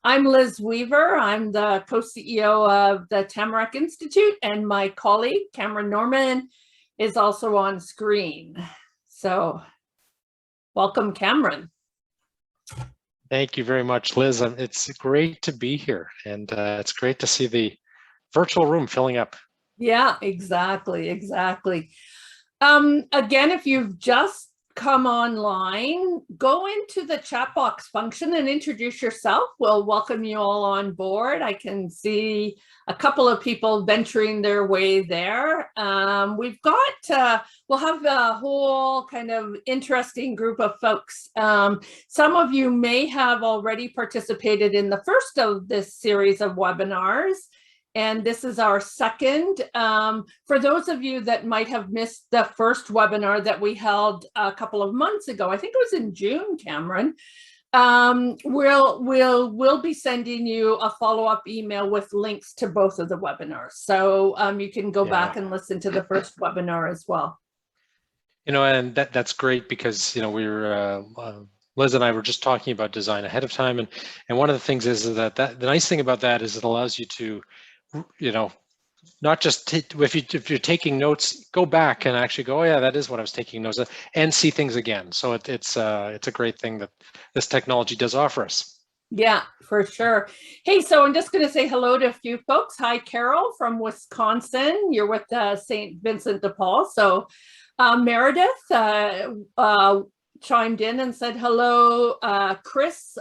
I'm Liz Weaver. I'm the co-CEO of the Tamarack Institute, and my colleague, Cameron Norman, is also on screen. So welcome, Cameron. Thank you very much, Liz. It's great to be here, and it's great to see the virtual room filling up. Yeah, exactly. Again, if you've just come online, go into the chat box function and introduce yourself. We'll welcome you all on board. I can see a couple of people venturing their way there. We'll have a whole kind of interesting group of folks. Some of you may have already participated in the first of this series of webinars, and this is our second. For those of you that might have missed the first webinar that we held a couple of months ago, I think it was in June, Cameron, we'll be sending you a follow-up email with links to both of the webinars. So you can go back and listen to the first webinar as well. You know, and that's great because, you know, Liz and I were just talking about design ahead of time. And one of the things is that the nice thing about that is it allows you to, you know, not just if you're taking notes, go back and actually go, oh yeah, that is what I was taking notes of, and see things again. So it's a great thing that this technology does offer us. Yeah, for sure. Hey, so I'm just going to say hello to a few folks. Hi, Carol from Wisconsin. You're with St. Vincent de Paul. So Meredith chimed in and said hello. Chris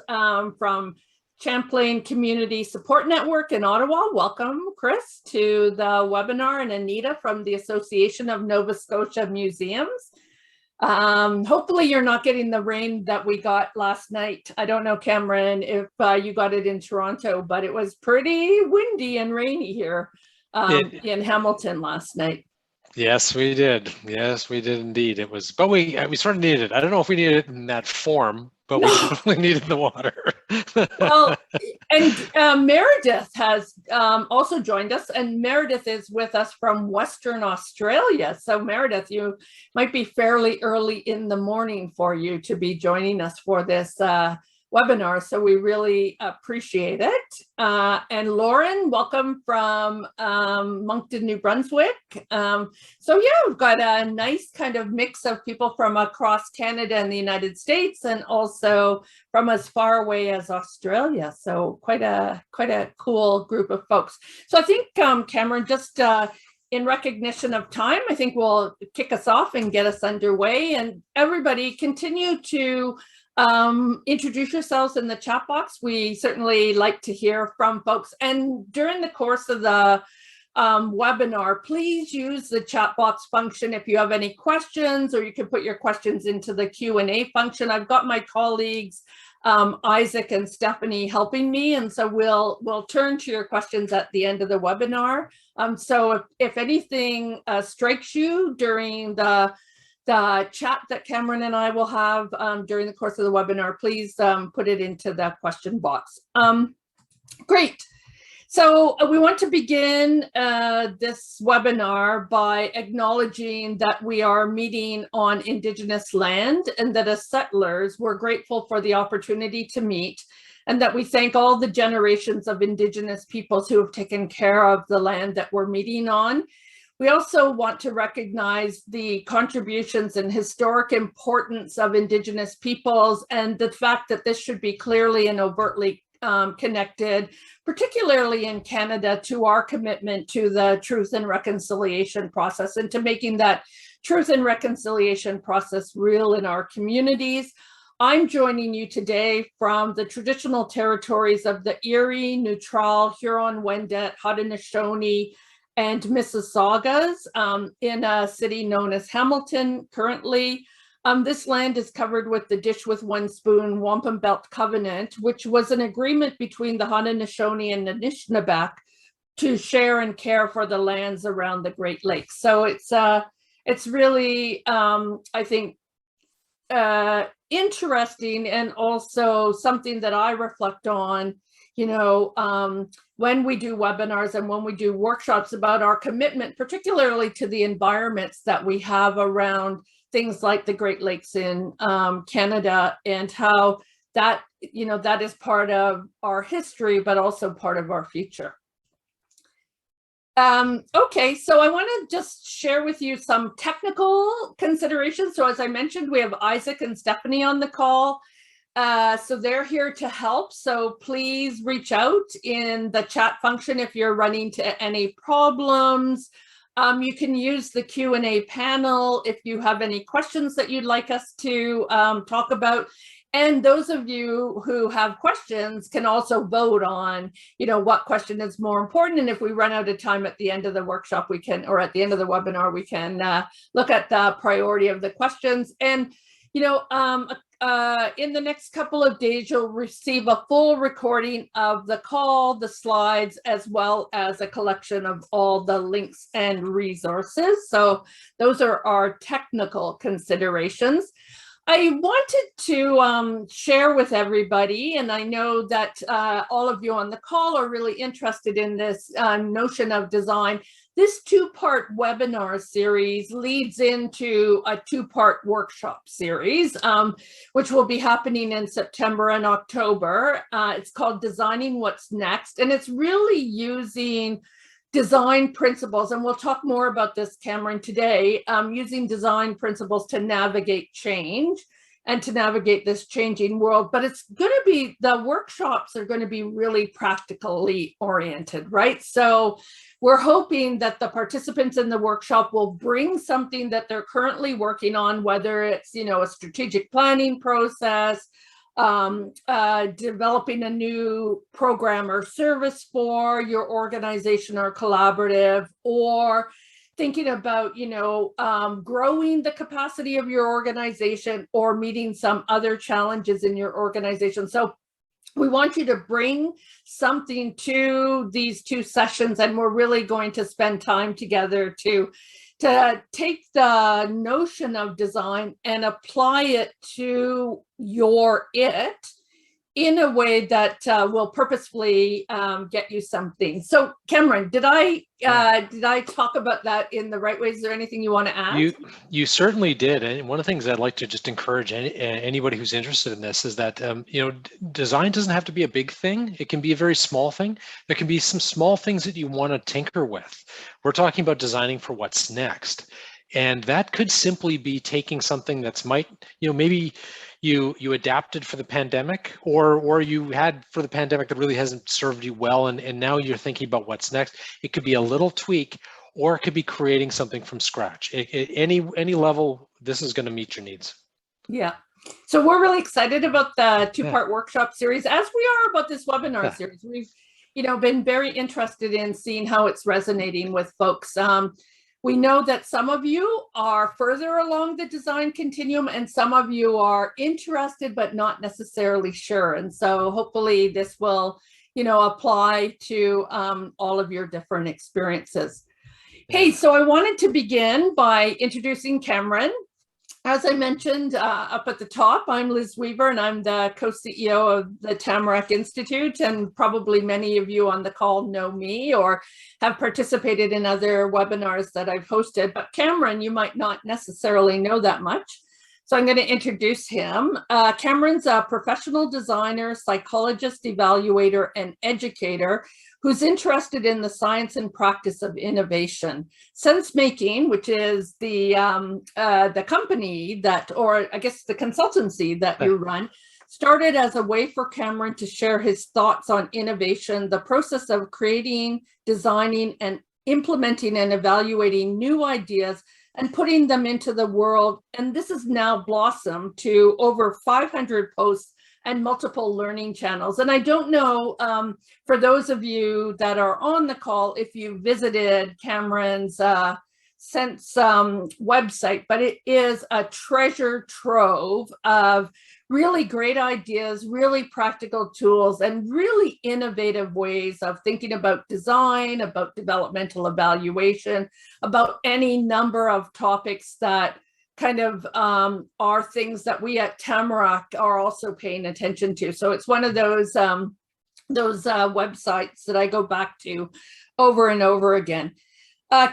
from Champlain Community Support Network in Ottawa. Welcome, Chris, to the webinar, and Anita from the Association of Nova Scotia Museums. Hopefully you're not getting the rain that we got last night. I don't know, Cameron, if you got it in Toronto, but it was pretty windy and rainy here in Hamilton last night. Yes, we did. Yes, we did indeed. It was, but we sort of needed it. I don't know if we needed it in that form, but we definitely needed the water. Well, and Meredith has also joined us, and Meredith is with us from Western Australia. So Meredith, you might be fairly early in the morning for you to be joining us for this webinar, so we really appreciate it. And Lauren, welcome from Moncton, New Brunswick. So yeah, we've got a nice kind of mix of people from across Canada and the United States, and also from as far away as Australia. So quite a cool group of folks. So I think Cameron, just in recognition of time, I think we'll kick us off and get us underway. And everybody continue to introduce yourselves in the chat box. We certainly like to hear from folks. And during the course of the webinar, please use the chat box function if you have any questions, or you can put your questions into the Q&A function. I've got my colleagues, Isaac and Stephanie, helping me. And so we'll turn to your questions at the end of the webinar. So if anything strikes you during the chat that Cameron and I will have during the course of the webinar, please put it into the question box. Great. So we want to begin this webinar by acknowledging that we are meeting on Indigenous land, and that as settlers, we're grateful for the opportunity to meet, and that we thank all the generations of Indigenous peoples who have taken care of the land that we're meeting on. We also want to recognize the contributions and historic importance of Indigenous peoples, and the fact that this should be clearly and overtly connected, particularly in Canada, to our commitment to the truth and reconciliation process, and to making that truth and reconciliation process real in our communities. I'm joining you today from the traditional territories of the Erie, Neutral, Huron-Wendat, Haudenosaunee, and Mississaugas in a city known as Hamilton currently. This land is covered with the Dish with One Spoon Wampum Belt Covenant, which was an agreement between the Haudenosaunee and Anishinaabeg to share and care for the lands around the Great Lakes. So it's really, I think, interesting, and also something that I reflect on, you know, when we do webinars and when we do workshops, about our commitment, particularly to the environments that we have around things like the Great Lakes in Canada, and how that, that is part of our history, but also part of our future. Okay, so I want to just share with you some technical considerations. So as I mentioned, we have Isaac and Stephanie on the call. So they're here to help. So please reach out in the chat function if you're running into any problems. You can use the Q&A panel if you have any questions that you'd like us to talk about. And those of you who have questions can also vote on, what question is more important. And if we run out of time at the end of the workshop, we can, or at the end of the webinar, we can look at the priority of the questions. And, in the next couple of days, you'll receive a full recording of the call, the slides, as well as a collection of all the links and resources. So those are our technical considerations. I wanted to share with everybody, and I know that all of you on the call are really interested in this notion of design. This two-part webinar series leads into a two-part workshop series, which will be happening in September and October. It's called Designing What's Next, and it's really using design principles, and we'll talk more about this, Cameron, today, using design principles to navigate change and to navigate this changing world. But it's going to be, the workshops are going to be really practically oriented, right? So we're hoping that the participants in the workshop will bring something that they're currently working on, whether it's, a strategic planning process, developing a new program or service for your organization or collaborative, or thinking about, growing the capacity of your organization or meeting some other challenges in your organization. So we want you to bring something to these two sessions, and we're really going to spend time together to take the notion of design and apply it to your in a way that will purposefully get you something. So Cameron, did I talk about that in the right way? Is there anything you want to add? You certainly did. And one of the things I'd like to just encourage anybody who's interested in this is that, design doesn't have to be a big thing. It can be a very small thing. There can be some small things that you want to tinker with. We're talking about designing for what's next. And that could simply be taking something that's maybe you adapted for the pandemic, or you had for the pandemic that really hasn't served you well, and now you're thinking about what's next. It could be a little tweak, or it could be creating something from scratch. Any level, this is going to meet your needs. Yeah. So we're really excited about the two-part workshop series, as we are about this webinar series. We've, been very interested in seeing how it's resonating with folks. We know that some of you are further along the design continuum, and some of you are interested but not necessarily sure. And so hopefully this will, apply to all of your different experiences. Hey, so I wanted to begin by introducing Cameron. As I mentioned up at the top, I'm Liz Weaver, and I'm the co-CEO of the Tamarack Institute, and probably many of you on the call know me or have participated in other webinars that I've hosted. But Cameron, you might not necessarily know that much. So I'm going to introduce him. Cameron's a professional designer, psychologist, evaluator, and educator who's interested in the science and practice of innovation. Cense Making, which is the company that, or I guess the consultancy that you run, started as a way for Cameron to share his thoughts on innovation, the process of creating, designing, and implementing and evaluating new ideas and putting them into the world. And this has now blossomed to over 500 posts and multiple learning channels. And I don't know, for those of you that are on the call, if you visited Cameron's Cense website, but it is a treasure trove of really great ideas, really practical tools, and really innovative ways of thinking about design, about developmental evaluation, about any number of topics that kind of are things that we at Tamarack are also paying attention to. So it's one of those websites that I go back to over and over again.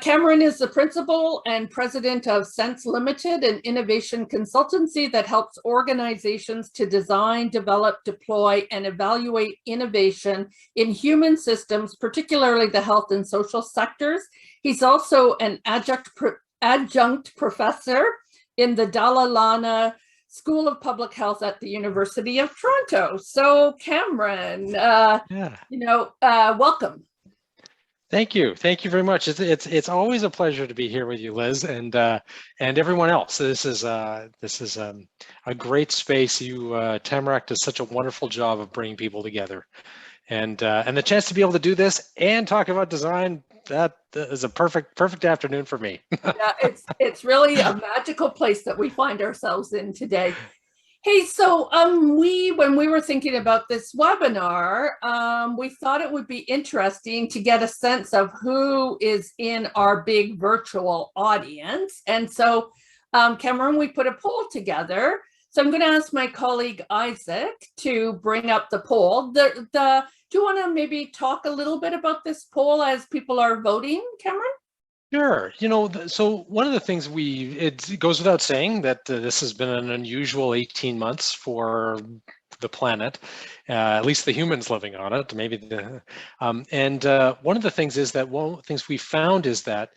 Cameron is the principal and president of Cense Limited, an innovation consultancy that helps organizations to design, develop, deploy, and evaluate innovation in human systems, particularly the health and social sectors. He's also an adjunct professor in the Dalla Lana School of Public Health at the University of Toronto. So Cameron, welcome. Thank you very much. It's always a pleasure to be here with you, Liz, and everyone else. This is a great space. Tamarack does such a wonderful job of bringing people together, and the chance to be able to do this and talk about design, that is a perfect afternoon for me. Yeah, it's really a magical place that we find ourselves in today. Hey, so when we were thinking about this webinar, we thought it would be interesting to get a sense of who is in our big virtual audience. And so, Cameron, we put a poll together. So I'm going to ask my colleague Isaac to bring up the poll. Do you want to maybe talk a little bit about this poll as people are voting, Cameron? Sure. So one of the things it goes without saying that this has been an unusual 18 months for the planet, at least the humans living on it, maybe one of the things is that one of the things we found is that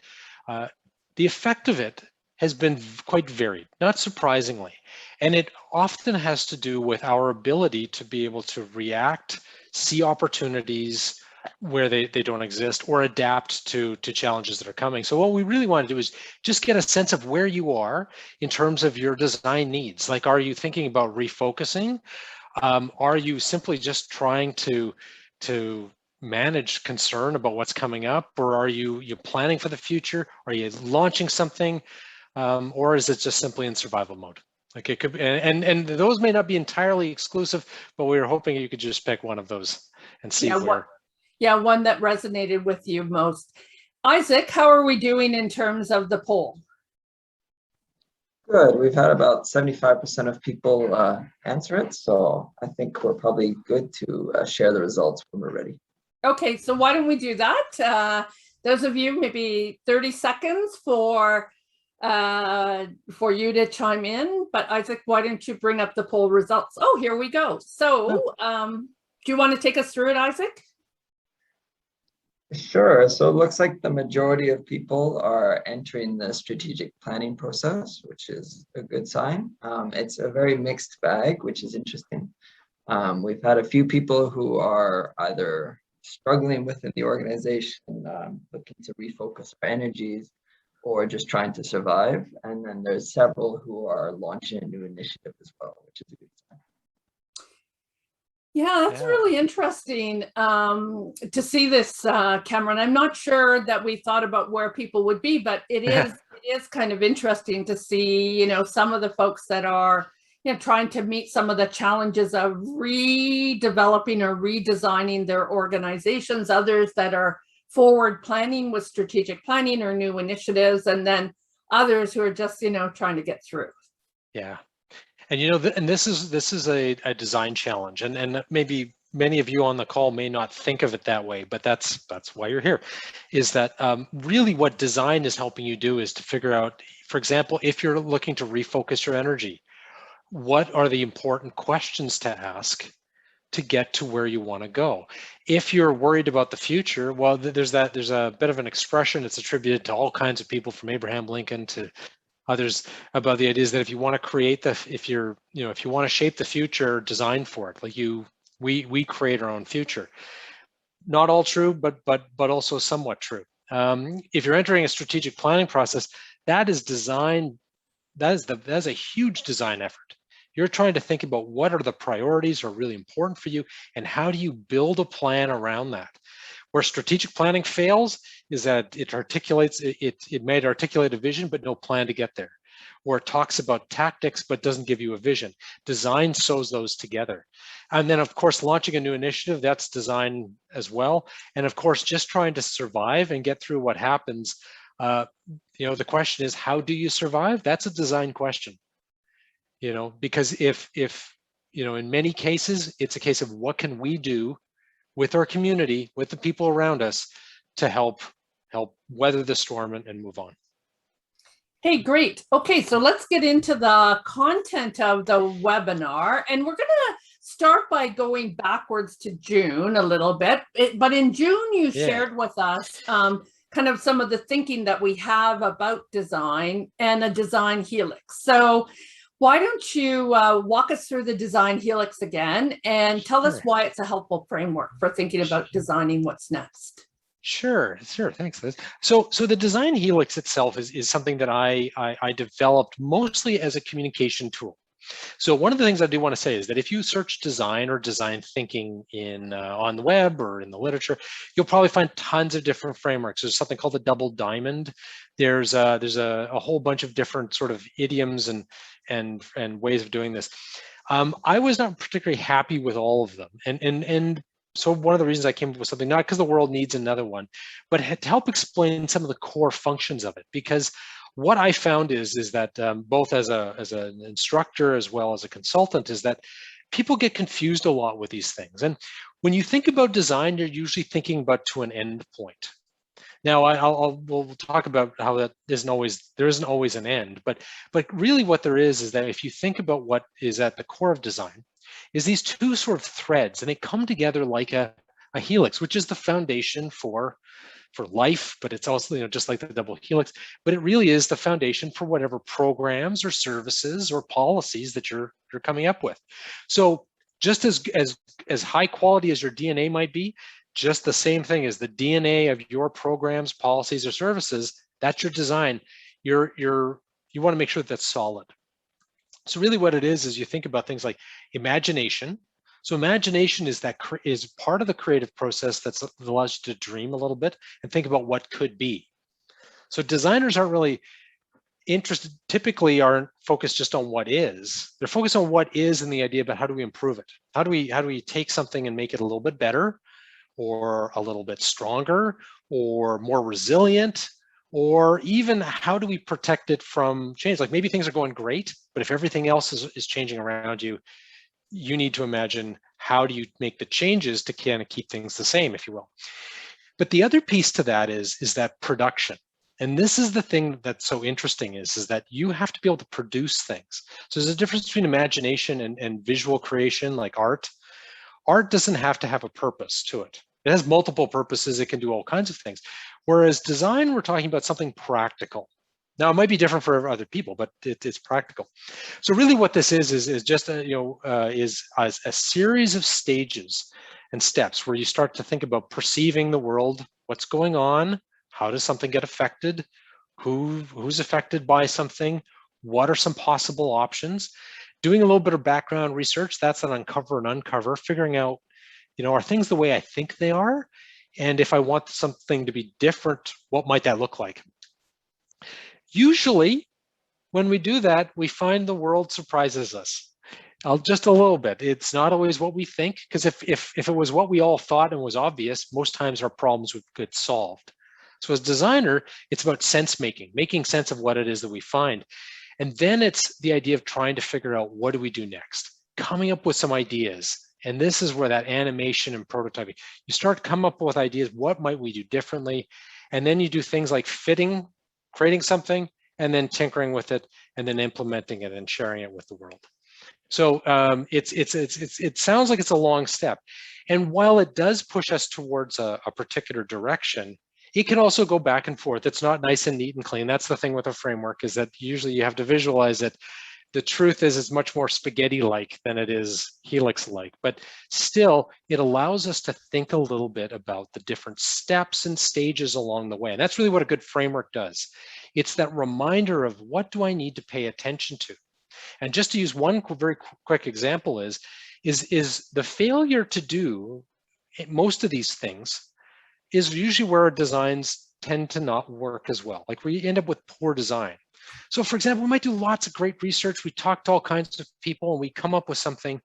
the effect of it has been quite varied, not surprisingly. And it often has to do with our ability to be able to react, see opportunities where they don't exist, or adapt to challenges that are coming. So what we really want to do is just get a sense of where you are in terms of your design needs. Like, are you thinking about refocusing? Are you simply just trying to manage concern about what's coming up, or are you planning for the future? Are you launching something, or is it just simply in survival mode? Like, it could be, and those may not be entirely exclusive, but we were hoping you could just pick one of those and see where. One that resonated with you most. Isaac, how are we doing in terms of the poll? Good. We've had about 75% of people answer it, so I think we're probably good to share the results when we're ready. Okay, so why don't we do that? Those of you, maybe 30 seconds for you to chime in. But Isaac, why don't you bring up the poll results? Oh, here we go. So do you want to take us through it, Isaac? Sure. So it looks like the majority of people are entering the strategic planning process, which is a good sign. It's a very mixed bag, which is interesting. We've had a few people who are either struggling within the organization, looking to refocus our energies, or just trying to survive. And then there's several who are launching a new initiative as well, which is a good sign. Yeah, that's really interesting to see this, Cameron. I'm not sure that we thought about where people would be, but it is kind of interesting to see, some of the folks that are, trying to meet some of the challenges of redeveloping or redesigning their organizations, others that are forward planning with strategic planning or new initiatives, and then others who are just, trying to get through. Yeah. And and this is a design challenge, and maybe many of you on the call may not think of it that way, but that's why you're here. Is that really what design is helping you do is to figure out, for example, if you're looking to refocus your energy, what are the important questions to ask to get to where you want to go? If you're worried about the future, well, there's a bit of an expression that's attributed to all kinds of people, from Abraham Lincoln to others, about the ideas that if you want to create if you want to shape the future, design for it. Like we create our own future. Not all true, but also somewhat true. If you're entering a strategic planning process, that is design. That is a huge design effort. You're trying to think about what are the priorities are really important for you, and how do you build a plan around that. Where strategic planning fails is that it may articulate a vision, but no plan to get there. Or it talks about tactics, but doesn't give you a vision. Design sews those together. And then, of course, launching a new initiative, that's design as well. And of course, just trying to survive and get through what happens. The question is, how do you survive? That's a design question. Because if in many cases, it's a case of what can we do with our community, with the people around us, to help help weather the storm and move on. Hey, great. Okay, so let's get into the content of the webinar, and we're going to start by going backwards to June a little bit. But in June, you shared with us kind of some of the thinking that we have about design and a design helix. So why don't you walk us through the design helix again and tell us why it's a helpful framework for thinking about designing what's next. Sure. Thanks, Liz. So the design helix itself is something that I developed mostly as a communication tool. So one of the things I do want to say is that if you search design or design thinking in on the web or in the literature, you'll probably find tons of different frameworks. There's something called the double diamond. There's a whole bunch of different sort of idioms and ways of doing this. I was not particularly happy with all of them, and so one of the reasons I came up with something, not because the world needs another one, but to help explain some of the core functions of it. Because what I found is that both as an instructor as well as a consultant, is that people get confused a lot with these things. And when you think about design, you're usually thinking about to an end point. Now, we'll talk about how that there isn't always an end, but really what there is that if you think about what is at the core of design, is these two sort of threads, and they come together like a helix, which is the foundation for life, but it's also, just like the double helix, but it really is the foundation for whatever programs or services or policies that you're coming up with. So just as high quality as your DNA might be, just the same thing as the DNA of your programs, policies, or services, that's your design. You want to make sure that that's solid. So really what it is you think about things like imagination. So imagination is part of the creative process that allows you to dream a little bit and think about what could be. So designers aren't really typically aren't focused just on what is. They're focused on what is and the idea about how do we improve it? How do we take something and make it a little bit better, or a little bit stronger, or more resilient, or even how do we protect it from change? Like maybe things are going great, but if everything else is changing around you, you need to imagine how do you make the changes to kind of keep things the same, if you will. But the other piece to that is that production. And this is the thing that's so interesting is that you have to be able to produce things. So there's a difference between imagination and visual creation, like art. Art doesn't have to have a purpose to it. It has multiple purposes. It can do all kinds of things. Whereas design, we're talking about something practical. Now, it might be different for other people, but it's practical. So really what this is just a series of stages and steps where you start to think about perceiving the world, what's going on, how does something get affected, who's affected by something, what are some possible options, doing a little bit of background research, that's an uncover, figuring out, are things the way I think they are? And if I want something to be different, what might that look like? Usually, when we do that, we find the world surprises us. Just a little bit. It's not always what we think, because if it was what we all thought and was obvious, most times our problems would get solved. So as a designer, it's about sense making sense of what it is that we find. And then it's the idea of trying to figure out what do we do next, coming up with some ideas. And this is where that animation and prototyping, you start to come up with ideas, what might we do differently? And then you do things like creating something, and then tinkering with it, and then implementing it and sharing it with the world. So it sounds like it's a long step. And while it does push us towards a particular direction, it can also go back and forth. It's not nice and neat and clean. That's the thing with a framework, is that usually you have to visualize it. The truth is it's much more spaghetti-like than it is helix-like, but still it allows us to think a little bit about the different steps and stages along the way. And that's really what a good framework does. It's that reminder of what do I need to pay attention to? And just to use one very quick example is the failure to do most of these things is usually where our designs tend to not work as well. Like we end up with poor design. So for example, we might do lots of great research. We talk to all kinds of people and we come up with something.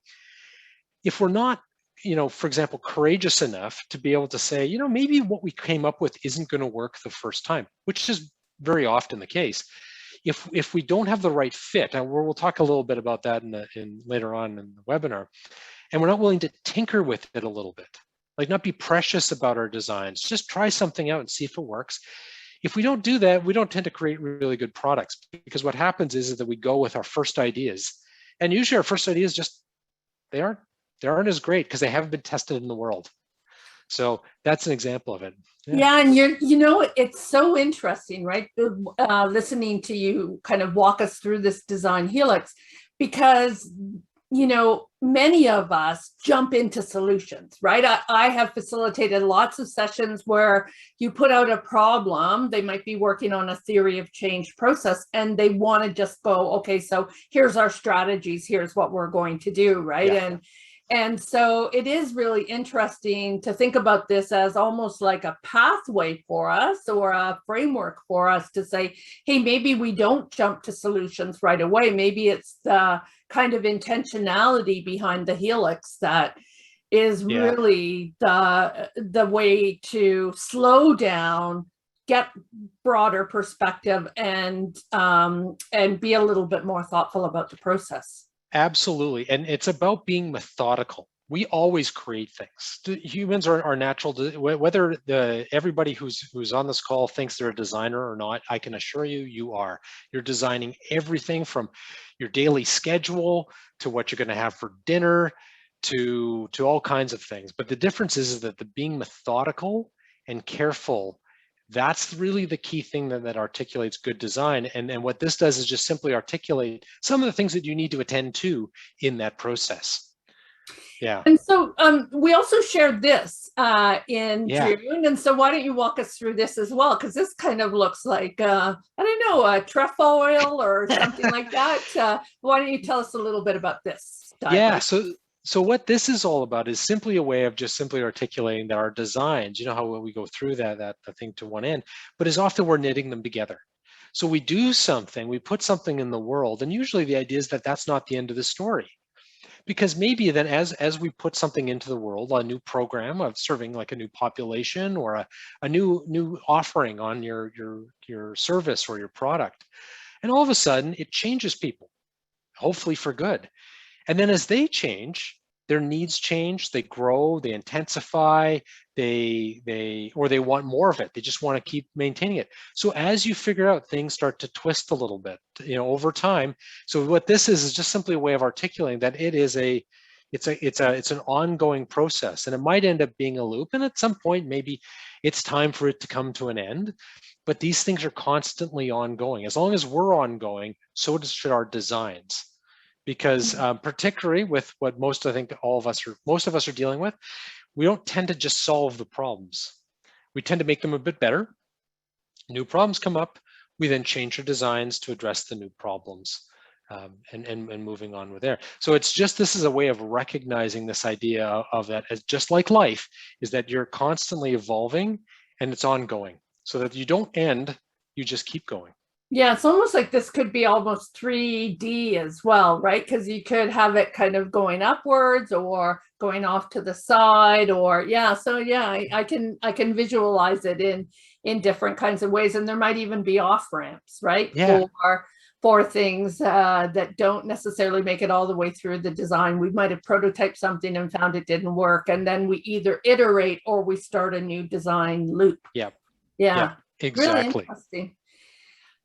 If we're not, for example, courageous enough to be able to say, maybe what we came up with isn't going to work the first time, which is very often the case. If we don't have the right fit, and we'll talk a little bit about that in later on in the webinar, and we're not willing to tinker with it a little bit, like not be precious about our designs. Just try something out and see if it works. If we don't do that, we don't tend to create really good products, because what happens is that we go with our first ideas, and usually our first ideas just they aren't as great because they haven't been tested in the world. So that's an example of it. Yeah, and it's so interesting, right? Listening to you kind of walk us through this design helix, because many of us jump into solutions, right? I have facilitated lots of sessions where you put out a problem. They might be working on a theory of change process, and they want to just go, okay, so here's our strategies, here's what we're going to do, right? Yeah. And so it is really interesting to think about this as almost like a pathway for us, or a framework for us to say, hey, maybe we don't jump to solutions right away. Maybe it's the kind of intentionality behind the helix that is really the way to slow down, get broader perspective, and be a little bit more thoughtful about the process. Absolutely. And it's about being methodical. We always create things. Humans are natural, whether everybody who's on this call thinks they're a designer or not, I can assure you, you are. You're designing everything from your daily schedule to what you're going to have for dinner to all kinds of things. But the difference is that the being methodical and careful, that's really the key thing that articulates good design. And what this does is just simply articulate some of the things that you need to attend to in that process. Yeah. And so we also shared this in June. And so why don't you walk us through this as well? Because this kind of looks like, I don't know, a trefoil oil or something like that. Why don't you tell us a little bit about this? Yeah, so what this is all about is simply a way of just simply articulating that our designs, how we go through that thing to one end, but is often we're knitting them together. So we do something, we put something in the world, and usually the idea is that that's not the end of the story. Because maybe then as we put something into the world, a new program of serving like a new population, or a new offering on your service or your product, and all of a sudden it changes people, hopefully for good. And then as they change, their needs change, they grow, they intensify, they want more of it. They just want to keep maintaining it. So as you figure out, things start to twist a little bit, over time. So what this is just simply a way of articulating that it's an ongoing process, and it might end up being a loop. And at some point, maybe it's time for it to come to an end. But these things are constantly ongoing. As long as we're ongoing, so should our designs. Because particularly with what most of us are dealing with, we don't tend to just solve the problems. We tend to make them a bit better. New problems come up, we then change our designs to address the new problems, and moving on with there. So it's just, this is a way of recognizing this idea of that, as just like life, is that you're constantly evolving and it's ongoing, so that you don't end, you just keep going. Yeah, it's almost like this could be almost 3D as well, right? Because you could have it kind of going upwards or going off to the side, or I can visualize it in different kinds of ways. And there might even be off ramps, right? Yeah. For things that don't necessarily make it all the way through the design. We might have prototyped something and found it didn't work, and then we either iterate or we start a new design loop. Yeah, exactly. Really interesting.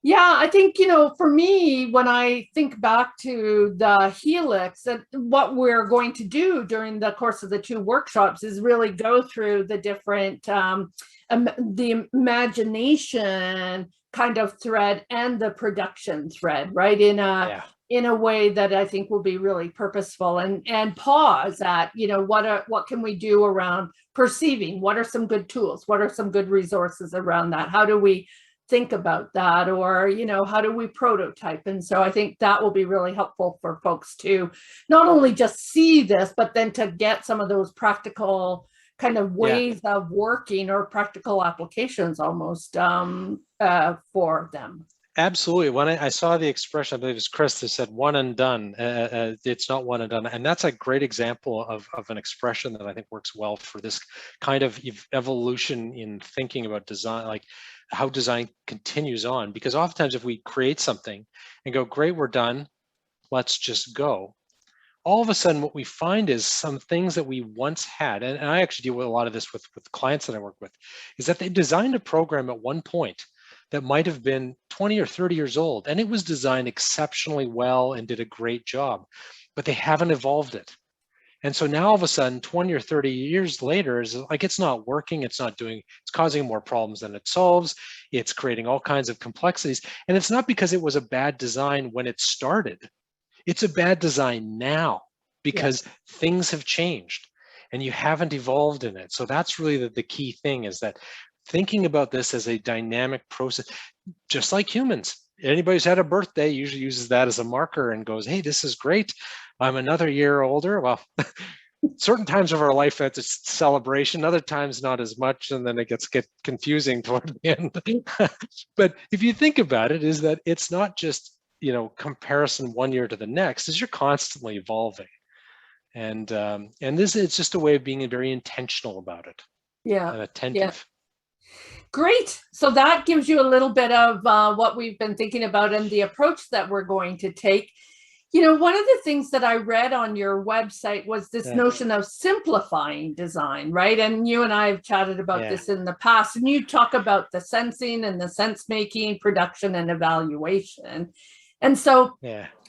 Yeah, I think, for me, when I think back to the Helix, and what we're going to do during the course of the 2 workshops is really go through the different, the imagination kind of thread and the production thread, right? In a way that I think will be really purposeful, and pause at, what can we do around perceiving? What are some good tools? What are some good resources around that? How do we think about that? Or, how do we prototype? And so I think that will be really helpful for folks to not only just see this, but then to get some of those practical kind of ways of working, or practical applications almost for them. Absolutely. When I saw the expression, I believe it was Chris that said one and done. It's not one and done. And that's a great example of an expression that I think works well for this kind of evolution in thinking about design, like how design continues on. Because oftentimes if we create something and go, great, we're done, let's just go, all of a sudden what we find is some things that we once had, and I actually deal with a lot of this with clients that I work with, is that they designed a program at one point that might have been 20 or 30 years old, and it was designed exceptionally well and did a great job, but they haven't evolved it. And so now all of a sudden, 20 or 30 years later, is like, it's not working, it's causing more problems than it solves, it's creating all kinds of complexities. And it's not because it was a bad design when it started. It's a bad design now because things have changed and you haven't evolved in it. So that's really the key thing, is that thinking about this as a dynamic process, just like humans. Anybody who's had a birthday usually uses that as a marker and goes, hey, this is great. I'm another year older. Well, certain times of our life that's a celebration, other times not as much, and then it gets confusing toward the end. But if you think about it, is that it's not just, comparison one year to the next, is you're constantly evolving. And this, it's just a way of being very intentional about it. Yeah. And attentive. Yeah. Great. So that gives you a little bit of what we've been thinking about and the approach that we're going to take. One of the things that I read on your website was this notion of simplifying design, right? And you and I have chatted about this in the past, and you talk about the sensing and the sense making, production, and evaluation. And so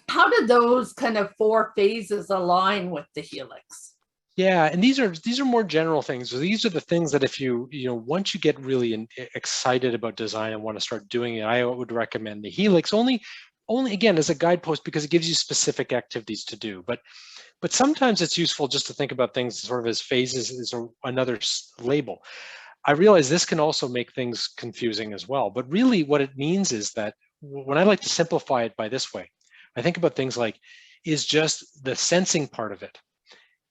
how do those kind of 4 phases align with the Helix? Yeah, and these are more general things. So these are the things that if once you get really excited about design and want to start doing it, I would recommend the Helix only again as a guidepost, because it gives you specific activities to do. But sometimes it's useful just to think about things sort of as phases, as another label. I realize this can also make things confusing as well. But really what it means is that when I like to simplify it by this way, I think about things like, is just the sensing part of it.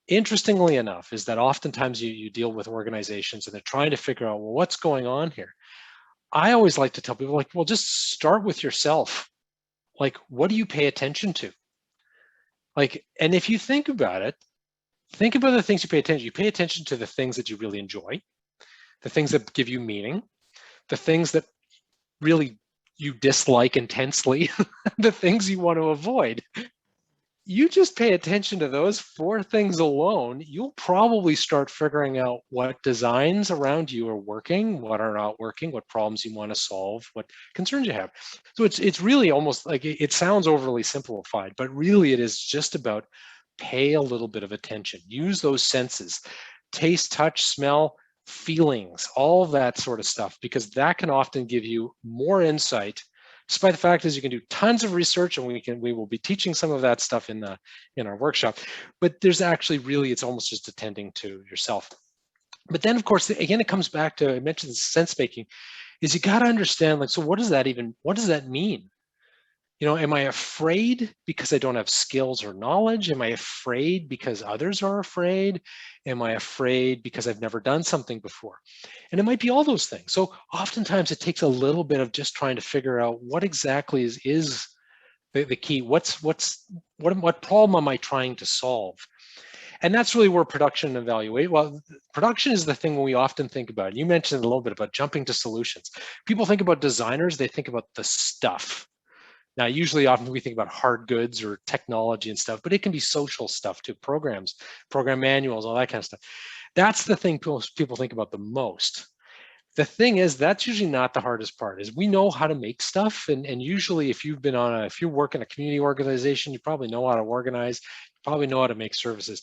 Interestingly enough, is that oftentimes you deal with organizations and they're trying to figure out, well, what's going on here? I always like to tell people, like, well, just start with yourself. Like, what do you pay attention to? Like, and if you think about it, think about the things you pay attention. You pay attention to the things that you really enjoy, the things that give you meaning, the things that really you dislike intensely, the things you want to avoid. You just pay attention to those 4 things alone, you'll probably start figuring out what designs around you are working, what are not working, what problems you want to solve, what concerns you have. So it's really almost like, it sounds overly simplified, but really it is just about pay a little bit of attention. Use those senses, taste, touch, smell, feelings, all of that sort of stuff, because that can often give you more insight. Despite the fact is you can do tons of research, and we will be teaching some of that stuff in our workshop, but there's actually really, it's almost just attending to yourself. But then of course, again, it comes back to, I mentioned sense making, is you got to understand, like, so what does that mean? Am I afraid because I don't have skills or knowledge? Am I afraid because others are afraid? Am I afraid because I've never done something before? And it might be all those things. So oftentimes it takes a little bit of just trying to figure out what exactly is the key. What problem am I trying to solve? And that's really where production and evaluate. Well, production is the thing we often think about. You mentioned a little bit about jumping to solutions. People think about designers, they think about the stuff. Now, usually often we think about hard goods or technology and stuff, but it can be social stuff too, programs, program manuals, all that kind of stuff. That's the thing people think about the most. The thing is, that's usually not the hardest part, is we know how to make stuff. And usually if you work in a community organization, you probably know how to organize, you probably know how to make services.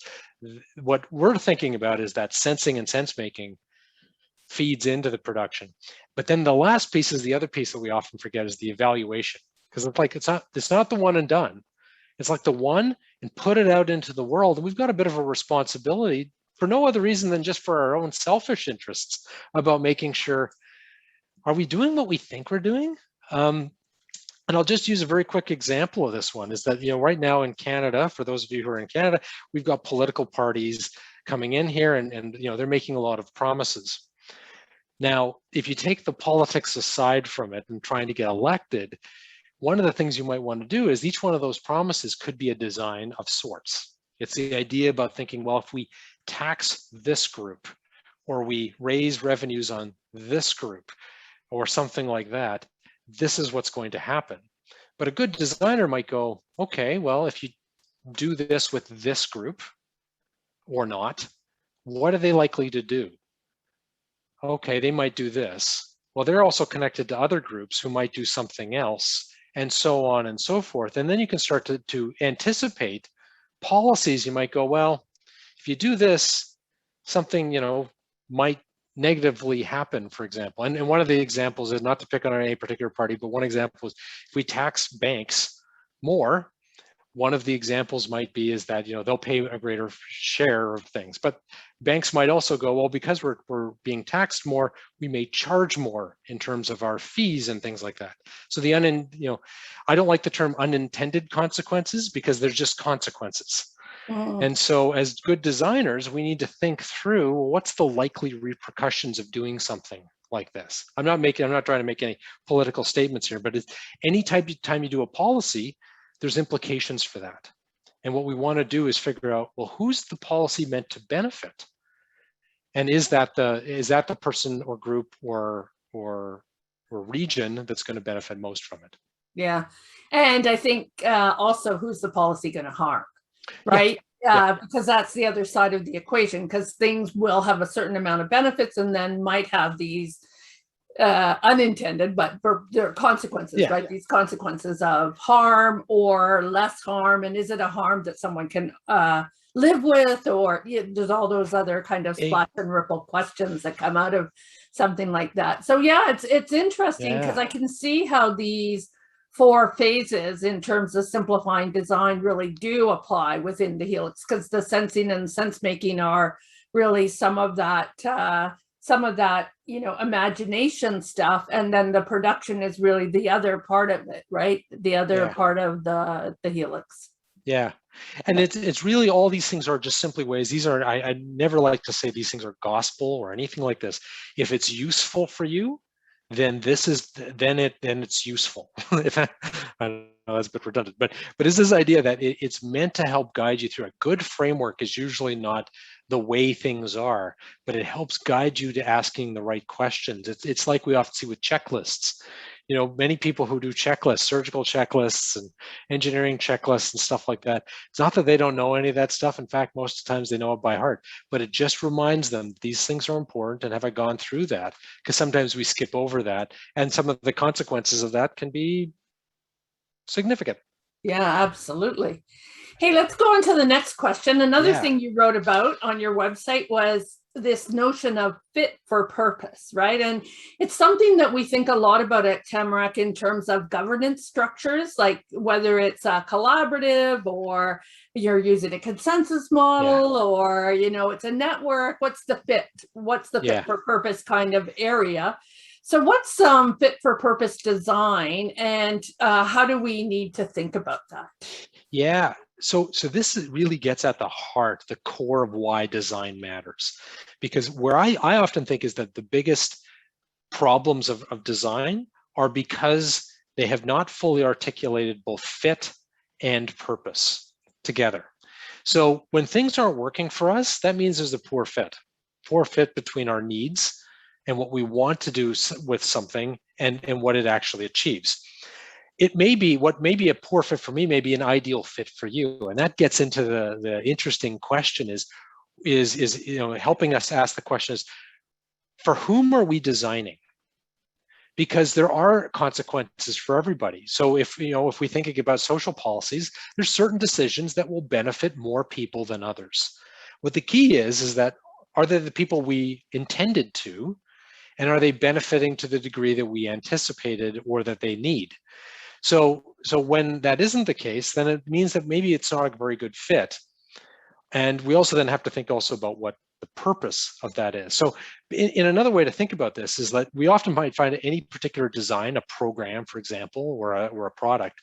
What we're thinking about is that sensing and sense making feeds into the production. But then the last piece is the other piece that we often forget, is the evaluation. Because it's not the one and done. It's like the one and put it out into the world. And we've got a bit of a responsibility, for no other reason than just for our own selfish interests, about making sure, are we doing what we think we're doing? And I'll just use a very quick example of this one, is that, right now in Canada, for those of you who are in Canada, we've got political parties coming in here and they're making a lot of promises. Now, if you take the politics aside from it and trying to get elected, one of the things you might want to do is each one of those promises could be a design of sorts. It's the idea about thinking, well, if we tax this group, or we raise revenues on this group, or something like that, this is what's going to happen. But a good designer might go, okay, well, if you do this with this group or not, what are they likely to do? Okay, they might do this. Well, they're also connected to other groups who might do something else, and so on and so forth. And then you can start to anticipate policies. You might go, well, if you do this, something, might negatively happen, for example. And one of the examples is, not to pick on any particular party, but one example is if we tax banks more, one of the examples might be is that, they'll pay a greater share of things. But banks might also go, well, because we're being taxed more, we may charge more in terms of our fees and things like that. So I don't like the term unintended consequences, because there's just consequences. And so as good designers, we need to think through, what's the likely repercussions of doing something like this? I'm not trying to make any political statements here, but any time you do a policy, there's implications for that. And what we want to do is figure out, well, who's the policy meant to benefit? And is that the person or group or region that's going to benefit most from it? Yeah. And I think also, who's the policy going to harm, right? Yeah. Because that's the other side of the equation, because things will have a certain amount of benefits and then might have these unintended, but there are consequences, right? These consequences of harm or less harm. And is it a harm that someone can live with, or there's all those other kind of splash and ripple questions that come out of something like that. So yeah, it's interesting, because I can see how these 4 phases in terms of simplifying design really do apply within the Helix, because the sensing and sense making are really some of that imagination stuff, and then the production is really the other part of it, right? The other part of the Helix. Yeah. And it's really, all these things are just simply ways. These are, I never like to say these things are gospel or anything like this. If it's useful for you, then it's useful. I don't know, that's a bit redundant, but it's this idea that it's meant to help guide you through. A good framework is usually not the way things are, but it helps guide you to asking the right questions. It's like we often see with checklists. Many people who do checklists, surgical checklists and engineering checklists and stuff like that, it's not that they don't know any of that stuff. In fact, most of the times they know it by heart, but it just reminds them these things are important, and have I gone through that? Because sometimes we skip over that, and some of the consequences of that can be significant. Yeah, absolutely. Hey, let's go on to the next question. Another thing you wrote about on your website was this notion of fit for purpose, right? And it's something that we think a lot about at Tamarack in terms of governance structures, like whether it's a collaborative or you're using a consensus model or, it's a network. What's the fit? What's the fit for purpose kind of area? So what's fit for purpose design, and how do we need to think about that? Yeah. So this really gets at the heart, the core of why design matters. Because where I often think is that the biggest problems of design are because they have not fully articulated both fit and purpose together. So when things aren't working for us, that means there's a poor fit between our needs and what we want to do with something and what it actually achieves. It may be, what may be a poor fit for me may be an ideal fit for you. And that gets into the interesting question is helping us ask the question is, for whom are we designing? Because there are consequences for everybody. So if we think about social policies, there's certain decisions that will benefit more people than others. What the key is that, are they the people we intended to, and are they benefiting to the degree that we anticipated or that they need? So when that isn't the case, then it means that maybe it's not a very good fit. And we also then have to think also about what the purpose of that is. So in another way to think about this is that we often might find any particular design, a program, for example, or a product,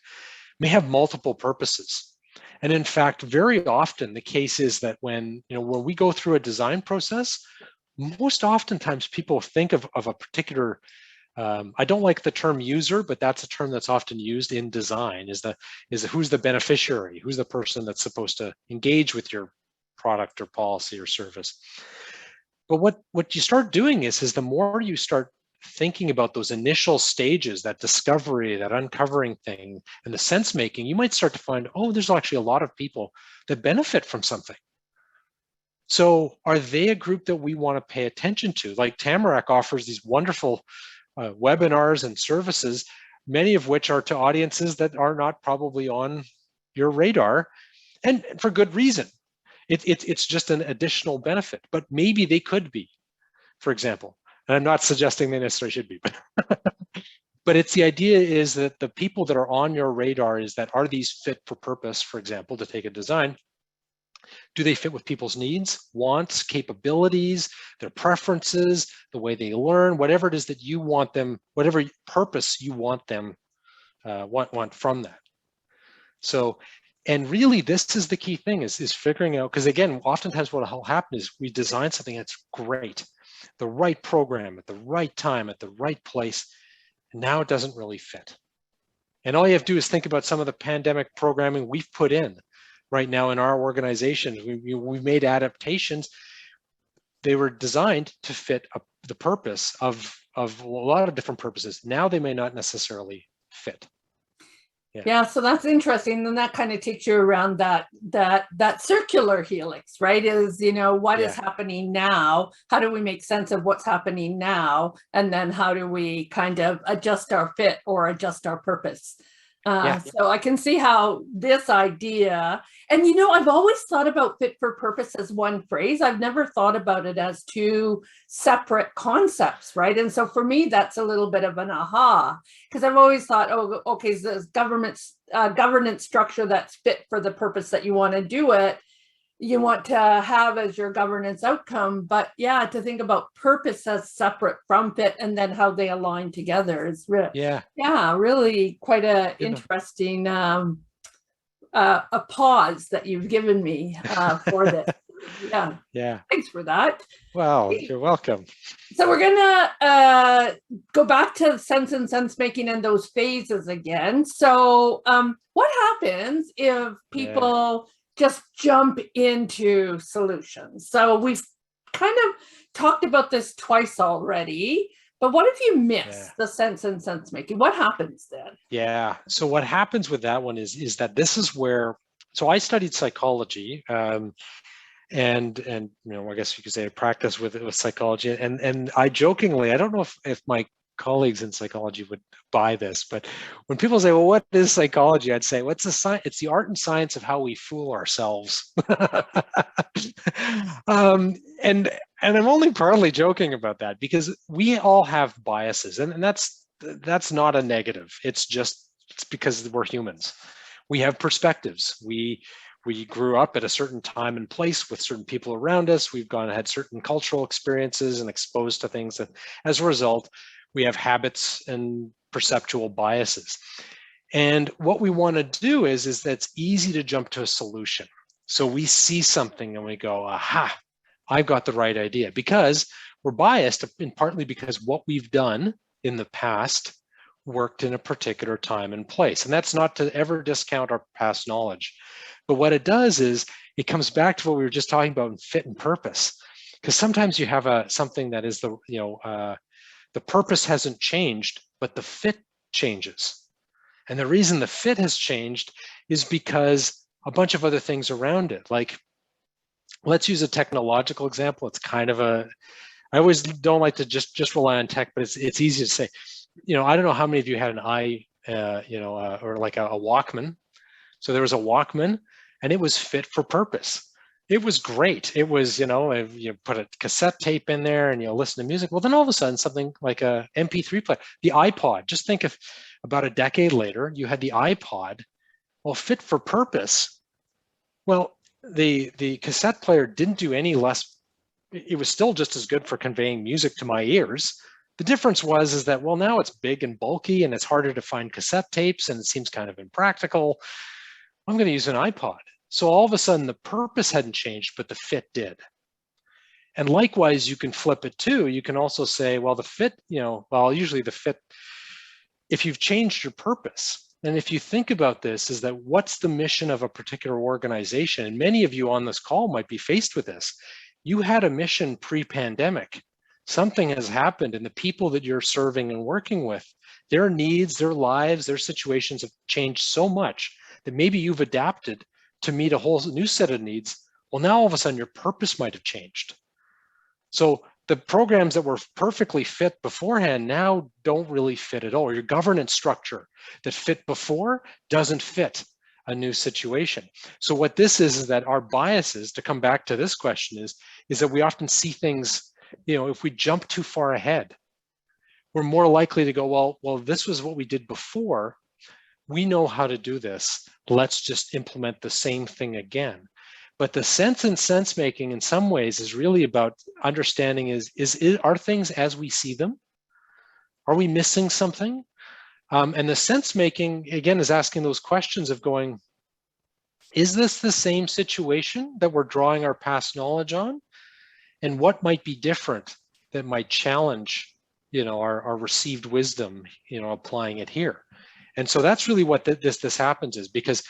may have multiple purposes. And in fact, very often the case is that when we go through a design process, most oftentimes people think of a particular, I don't like the term user, but that's a term that's often used in design, is who's the beneficiary, who's the person that's supposed to engage with your product or policy or service. But what you start doing is the more you start thinking about those initial stages, that discovery, that uncovering thing, and the sense making, you might start to find, oh, there's actually a lot of people that benefit from something. So are they a group that we want to pay attention to? Like Tamarack offers these wonderful webinars and services, many of which are to audiences that are not probably on your radar, and for good reason. It's just an additional benefit, but maybe they could be, for example. And I'm not suggesting they necessarily should be, but it's the idea is that the people that are on your radar is that, are these fit for purpose, for example, to take a design? Do they fit with people's needs, wants, capabilities, their preferences, the way they learn, whatever it is that you want them, whatever purpose you want them, want from that. So, and really this is the key thing is figuring out, because again, oftentimes what will happen is we design something that's great, the right program at the right time, at the right place, and now it doesn't really fit. And all you have to do is think about some of the pandemic programming we've put in right now in our organization. We've made adaptations. They were designed to fit the purpose of a lot of different purposes. Now they may not necessarily fit. Yeah, so that's interesting. And that kind of takes you around that circular helix, right? Is, you know, what is happening now? How do we make sense of what's happening now? And then how do we kind of adjust our fit or adjust our purpose? So I can see how this idea, and you know, I've always thought about fit for purpose as one phrase. I've never thought about it as two separate concepts, right? And so for me, that's a little bit of an aha, because I've always thought, oh, okay, so this governance structure that's fit for the purpose that you want to do it, you want to have as your governance outcome. But yeah, to think about purpose as separate from fit and then how they align together is really quite a interesting a pause that you've given me for this. Thanks for that. Well, you're welcome. So we're gonna go back to sense and sense making and those phases again. So what happens if people just jump into solutions? So we've kind of talked about this twice already, but what if you miss the sense and sense making? What happens then? Yeah, so what happens with that one is that this is where, so I studied psychology, and you know, I guess you could say I practice with psychology, and I jokingly, I don't know if my colleagues in psychology would buy this, but when people say, well, what is psychology? I'd say, what's the science? It's the art and science of how we fool ourselves. And I'm only partly joking about that, because we all have biases, and that's not a negative. It's because we're humans. We have perspectives. We grew up at a certain time and place with certain people around us. We've had certain cultural experiences and exposed to things that, as a result, we have habits and perceptual biases. And what we want to do is that it's easy to jump to a solution. So we see something and we go, aha, I've got the right idea, because we're biased, and partly because what we've done in the past worked in a particular time and place. And that's not to ever discount our past knowledge. But what it does is it comes back to what we were just talking about in fit and purpose. Because sometimes you have something that is the purpose hasn't changed, but the fit changes. And the reason the fit has changed is because a bunch of other things around it. Like, let's use a technological example. It's kind of I always don't like to just rely on tech, but it's easy to say. You know, I don't know how many of you had an or like a Walkman. So there was a Walkman, and it was fit for purpose. It was great. It was, you put a cassette tape in there and you listen to music. Well, then all of a sudden, something like a MP3 player, the iPod. Just think of about a decade later, you had the iPod. Well, fit for purpose. Well, the cassette player didn't do any less. It was still just as good for conveying music to my ears. The difference is that, well, now it's big and bulky and it's harder to find cassette tapes and it seems kind of impractical. I'm going to use an iPod. So all of a sudden the purpose hadn't changed, but the fit did. And likewise, you can flip it too. You can also say, well, the fit, usually the fit, if you've changed your purpose, and if you think about this, is that what's the mission of a particular organization? And many of you on this call might be faced with this. You had a mission pre-pandemic. something has happened, and the people that you're serving and working with, their needs, their lives, their situations have changed so much that maybe you've adapted to meet a whole new set of needs. Well, now all of a sudden your purpose might have changed. So the programs that were perfectly fit beforehand now don't really fit at all. Your governance structure that fit before doesn't fit a new situation. So what this is that our biases, to come back to this question, is that we often see things, if we jump too far ahead, we're more likely to go, well, this was what we did before. We know how to do this. Let's just implement the same thing again. But the sense and sense making in some ways is really about understanding are things as we see them? Are we missing something? And the sense making, again, is asking those questions of going, is this the same situation that we're drawing our past knowledge on? And what might be different that might challenge, our received wisdom, applying it here? And so that's really what this happens, is because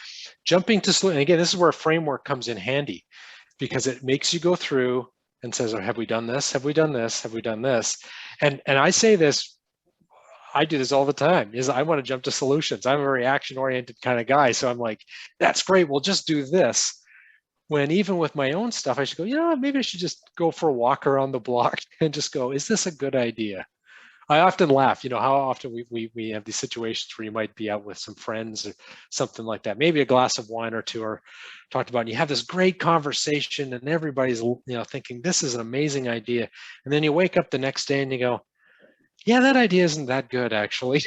jumping to, and again, this is where a framework comes in handy, because it makes you go through and says, have we done this? Have we done this? Have we done this? And I say this, I do this all the time, is I want to jump to solutions. I'm a very action-oriented kind of guy. So I'm like, that's great, we'll just do this. When even with my own stuff, I should go, maybe I should just go for a walk around the block and just go, is this a good idea? I often laugh, how often we have these situations where you might be out with some friends or something like that, maybe a glass of wine or two, or talked about, and you have this great conversation and everybody's, thinking this is an amazing idea. And then you wake up the next day and you go, yeah, that idea isn't that good, actually.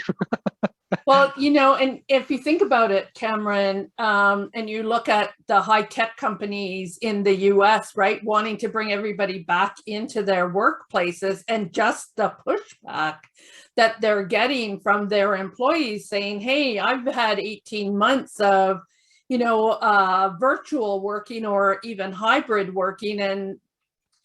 Well, and if you think about it, Cameron, and you look at the high tech companies in the US, right, wanting to bring everybody back into their workplaces, and just the pushback that they're getting from their employees saying, hey, I've had 18 months of, virtual working or even hybrid working, and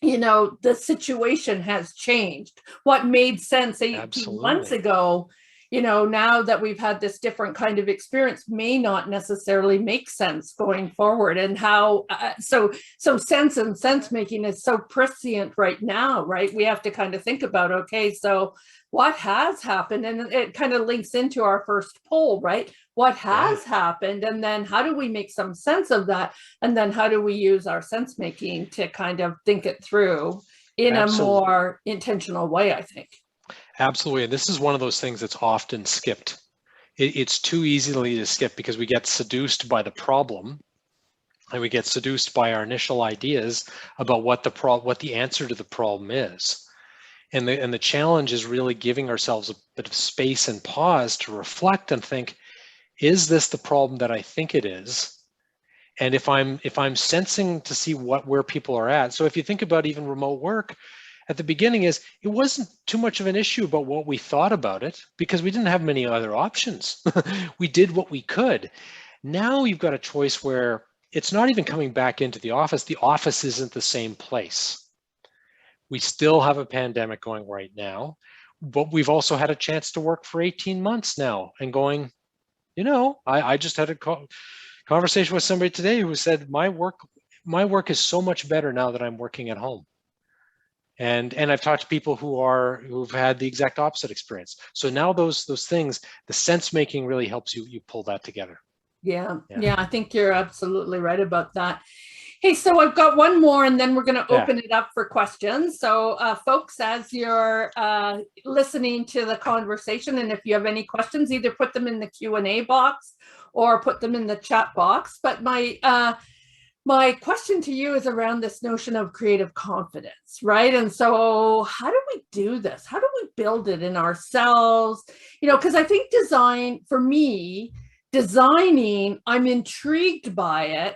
the situation has changed. What made sense 18 months ago, now that we've had this different kind of experience, may not necessarily make sense going forward. And how, so sense and sense making is so prescient right now, right? We have to kind of think about, okay, so what has happened? And it kind of links into our first poll, right? What has happened? And then how do we make some sense of that? And then how do we use our sense making to kind of think it through in a more intentional way, I think. Absolutely. And this is one of those things that's often skipped. It's too easily to skip because we get seduced by the problem, and we get seduced by our initial ideas about what the answer to the problem is. And the challenge is really giving ourselves a bit of space and pause to reflect and think, is this the problem that I think it is? And if I'm sensing to see where people are at. So if you think about even remote work, at the beginning it wasn't too much of an issue about what we thought about it, because we didn't have many other options. We did what we could. Now you've got a choice where it's not even coming back into the office. The office isn't the same place. We still have a pandemic going right now, but we've also had a chance to work for 18 months now and going, I just had a conversation with somebody today who said, my work is so much better now that I'm working at home. And I've talked to people who've had the exact opposite experience. So now those things, the sense making really helps you pull that together. Yeah, I think you're absolutely right about that. Hey, so I've got one more, and then we're going to open it up for questions. So folks, as you're listening to the conversation, and if you have any questions, either put them in the Q&A box or put them in the chat box. But my question to you is around this notion of creative confidence, right? And so how do we do this? How do we build it in ourselves? Because I think design, for me, designing, I'm intrigued by it,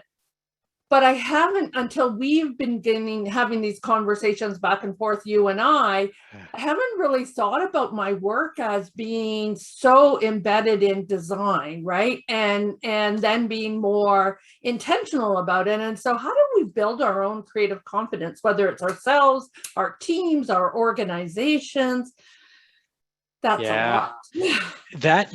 but I haven't, until we've been having these conversations back and forth, you and I haven't really thought about my work as being so embedded in design, right? And then being more intentional about it. And so how do we build our own creative confidence, whether it's ourselves, our teams, our organizations? That's a lot. That,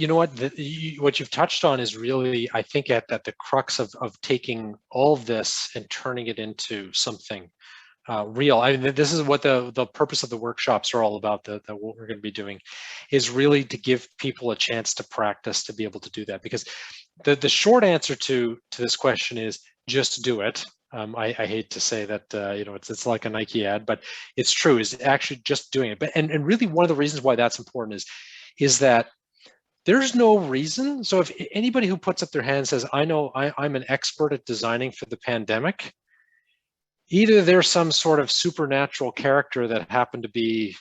what you've touched on is really, I think, at the crux of taking all of this and turning it into something real. I mean, this is what the purpose of the workshops are all about, that what we're going to be doing is really to give people a chance to practice, to be able to do that. Because the short answer to this question is just do it. I hate to say that, it's like a Nike ad, but it's true, is actually just doing it. But and really one of the reasons why that's important is that there's no reason. So if anybody who puts up their hand says, I know I'm an expert at designing for the pandemic, either there's some sort of supernatural character that happened to be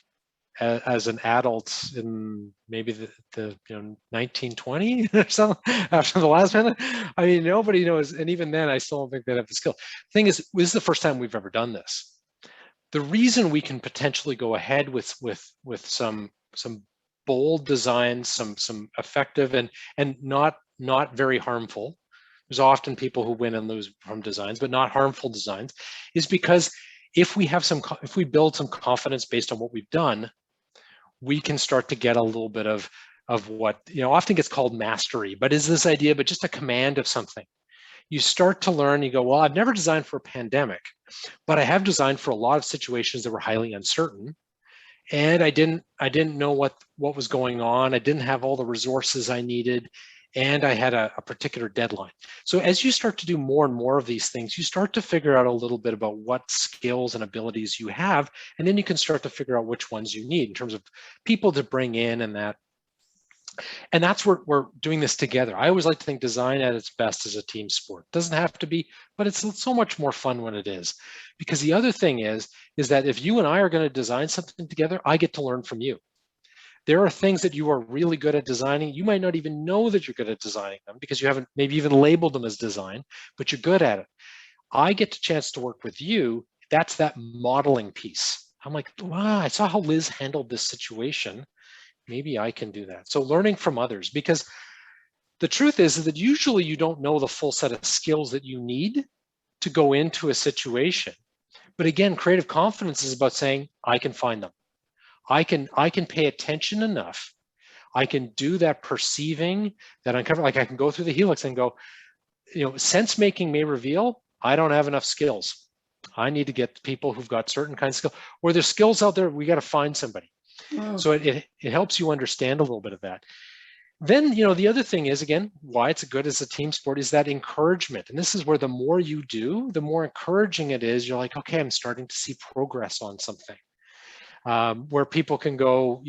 as an adult in maybe the 1920 or something after the last pandemic. I mean, nobody knows, and even then, I still don't think they have the skill. Thing is, this is the first time we've ever done this. The reason we can potentially go ahead with some bold designs, some effective and not very harmful. There's often people who win and lose from designs, but not harmful designs, is because if we build some confidence based on what we've done, we can start to get a little bit of what often gets called mastery, but is this idea, but just a command of something. You start to learn, you go, well, I've never designed for a pandemic, but I have designed for a lot of situations that were highly uncertain. And I didn't know what was going on. I didn't have all the resources I needed. And I had a particular deadline. So as you start to do more and more of these things, you start to figure out a little bit about what skills and abilities you have. And then you can start to figure out which ones you need in terms of people to bring in and that. And that's where we're doing this together. I always like to think design at its best is a team sport. It doesn't have to be, but it's so much more fun when it is. Because the other thing is that if you and I are going to design something together, I get to learn from you. There are things that you are really good at designing. You might not even know that you're good at designing them because you haven't maybe even labeled them as design, but you're good at it. I get the chance to work with you. That's that modeling piece. I'm like, wow, I saw how Liz handled this situation. Maybe I can do that. So learning from others, because the truth is that usually you don't know the full set of skills that you need to go into a situation. But again, creative confidence is about saying, I can find them. I can pay attention enough. I can do that perceiving, that uncover, like I can go through the helix and go, sense making may reveal I don't have enough skills. I need to get people who've got certain kinds of skills, or there's skills out there, we got to find somebody. So it helps you understand a little bit of that. Then, the other thing is, again, why it's good as a team sport is that encouragement. And this is where the more you do, the more encouraging it is. You're like, okay, I'm starting to see progress on something. Where people can go,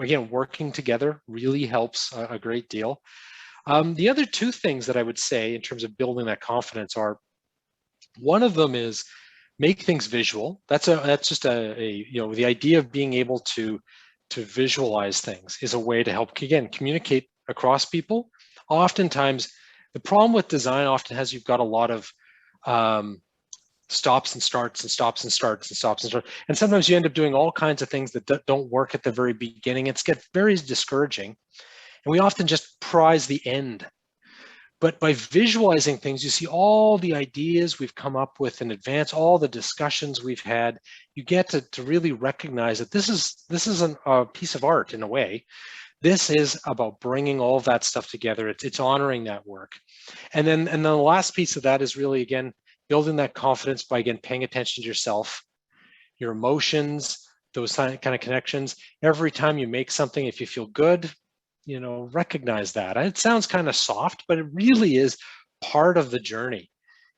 again, working together really helps a great deal. The other two things that I would say in terms of building that confidence are, one of them is make things visual. That's just the idea of being able to visualize things is a way to help, again, communicate across people. Oftentimes, the problem with design often has you've got a lot of stops and starts and stops and starts and stops and starts. And sometimes you end up doing all kinds of things that don't work at the very beginning. It gets very discouraging. And we often just prize the end. But by visualizing things, you see all the ideas we've come up with in advance, all the discussions we've had. You get to really recognize that this is a piece of art in a way. This is about bringing all of that stuff together. It's honoring that work. And then the last piece of that is really, again, building that confidence by, again, paying attention to yourself, your emotions, those kind of connections. Every time you make something, if you feel good, recognize that. It sounds kind of soft, but it really is part of the journey,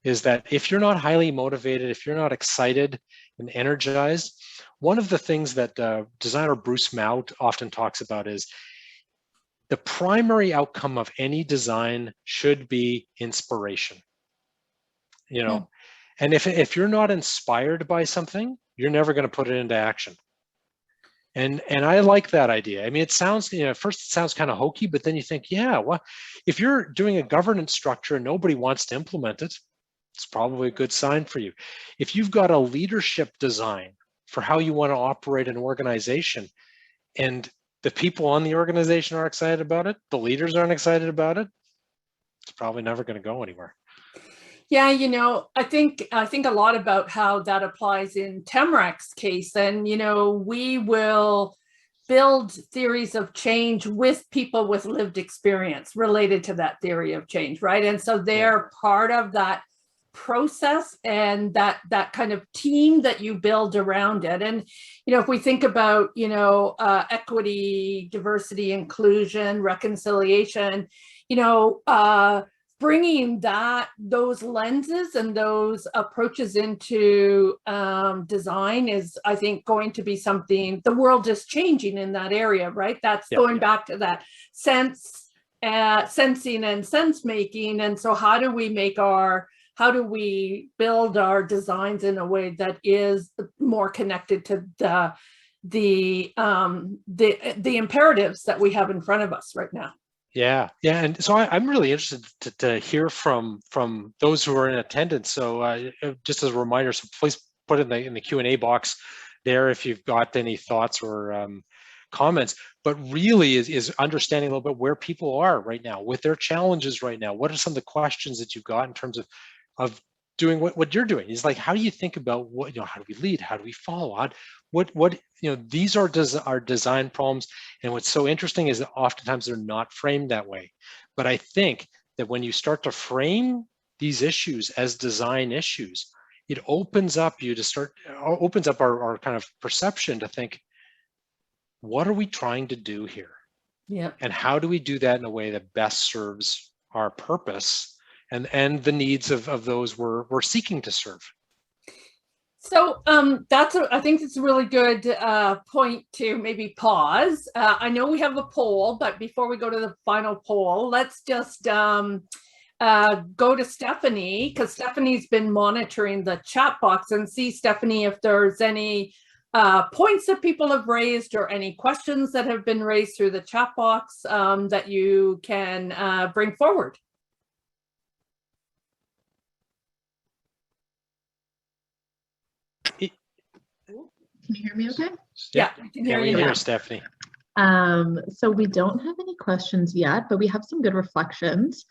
is that if you're not highly motivated, if you're not excited and energized, one of the things that designer Bruce Mout often talks about is the primary outcome of any design should be inspiration. And if you're not inspired by something, you're never going to put it into action. And I like that idea. I mean, it sounds, at first it sounds kind of hokey, but then you think, yeah, well, if you're doing a governance structure and nobody wants to implement it, it's probably a good sign for you. If you've got a leadership design for how you want to operate an organization, and the people on the organization are excited about it, the leaders aren't excited about it, it's probably never going to go anywhere. Yeah, I think a lot about how that applies in Temrac's case. And, we will build theories of change with people with lived experience related to that theory of change, right? And so they're part of that process and that kind of team that you build around it. And, you know, if we think about, you know, equity, diversity, inclusion, reconciliation, you know, bringing those lenses and those approaches into design is, I think, going to be something. The world is changing in that area, right? That's going back to that sensing and sense making. And so how do we build our designs in a way that is more connected to the imperatives that we have in front of us right now? Yeah, and so I'm really interested to hear from those who are in attendance. So just as a reminder, so please put it in the Q&A box there if you've got any thoughts or comments. But really is understanding a little bit where people are right now with their challenges right now. What are some of the questions that you've got in terms of doing what you're doing? Is like, how do you think about what, you know, how do we lead? How do we follow? What you know, these are our design problems. And what's so interesting is that oftentimes they're not framed that way. But I think that when you start to frame these issues as design issues, it opens up our kind of perception to think, what are we trying to do here? Yeah. And how do we do that in a way that best serves our purpose and the needs of those we're seeking to serve? So I think it's a really good point to maybe pause. I know we have a poll, but before we go to the final poll, let's just go to Stephanie, because Stephanie's been monitoring the chat box, and see, Stephanie, if there's any points that people have raised or any questions that have been raised through the chat box that you can bring forward. Can you hear me okay? Yeah, I can hear you now, Stephanie. So we don't have any questions yet, but we have some good reflections,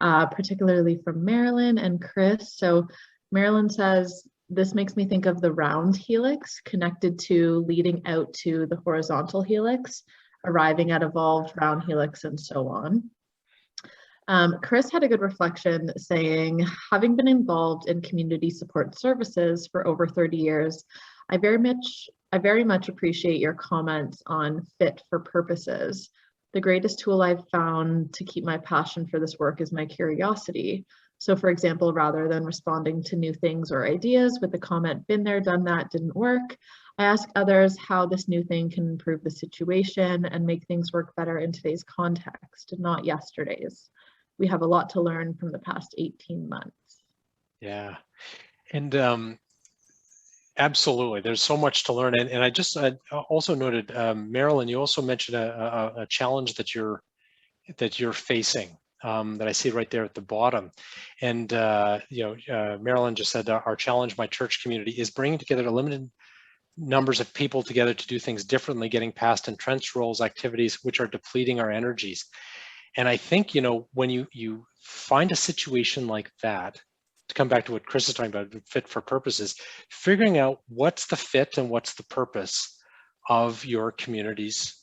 particularly from Marilyn and Chris. So Marilyn says, this makes me think of the round helix connected to leading out to the horizontal helix, arriving at evolved round helix, and so on. Chris had a good reflection saying, having been involved in community support services for over 30 years, I very much appreciate your comments on fit for purposes. The greatest tool I've found to keep my passion for this work is my curiosity. So for example, rather than responding to new things or ideas with the comment, been there, done that, didn't work, I ask others how this new thing can improve the situation and make things work better in today's context, not yesterday's. We have a lot to learn from the past 18 months. Yeah, and absolutely, there's so much to learn. And I also noted, Marilyn, you also mentioned a challenge that you're facing. That I see right there at the bottom. And Marilyn just said, our challenge, my church community, is bringing together a limited numbers of people together to do things differently, getting past entrenched roles, activities which are depleting our energies. And I think, you know, when you find a situation like that, to come back to what Chris is talking about, fit for purposes, figuring out what's the fit and what's the purpose of your communities,